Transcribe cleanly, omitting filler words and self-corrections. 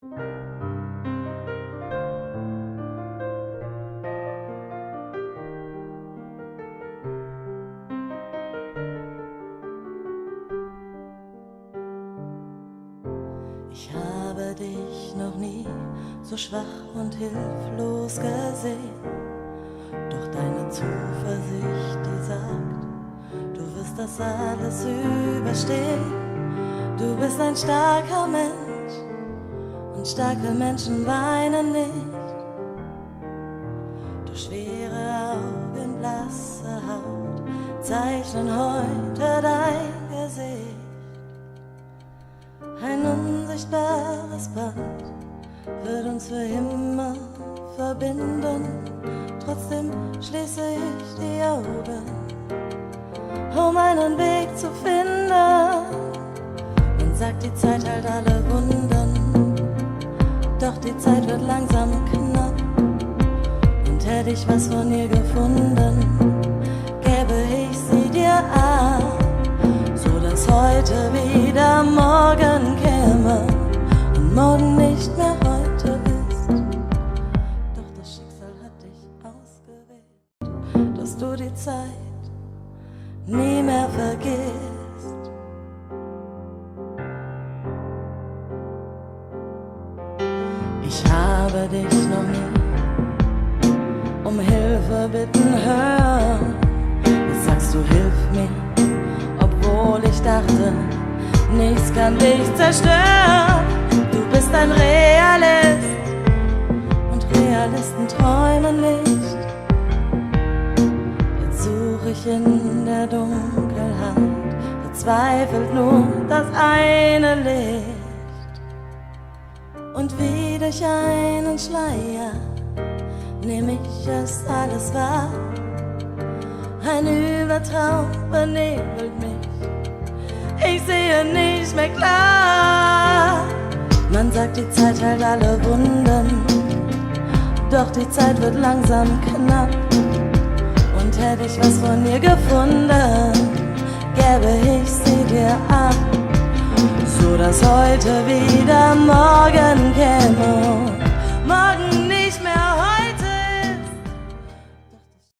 Ich habe dich noch nie so schwach und hilflos gesehen. Doch deine Zuversicht, die sagt, du wirst das alles überstehen. Du bist ein starker Mensch und starke Menschen weinen nicht. Du schwere Augen, blasse Haut zeichnen heute dein Gesicht. Ein unsichtbares Band wird uns für immer verbinden. Trotzdem schließe ich die Augen, um einen Weg zu finden. Man sagt, die Zeit heilt alle Wunden, doch die Zeit wird langsam knapp. Und hätte ich was von ihr gefunden, gäbe ich sie dir ab, so dass heute wieder morgen käme und morgen nicht mehr heute ist. Doch das Schicksal hat dich ausgewählt, dass du die Zeit nie mehr vergisst. Ich habe dich noch nie um Hilfe bitten hören. Jetzt sagst du, hilf mir, obwohl ich dachte, nichts kann dich zerstören. Du bist ein Realist und Realisten träumen nicht. Jetzt suche ich in der Dunkelheit verzweifelt nur das eine Licht. Und wie durch einen Schleier nehm ich es alles wahr. Ein übler Traum benebelt mich, ich sehe nicht mehr klar. Man sagt, die Zeit heilt alle Wunden, doch die Zeit wird langsam knapp. Und hätte ich was von ihr gefunden, gäbe ich sie dir ab, so dass heute wieder morgen käme. Morgen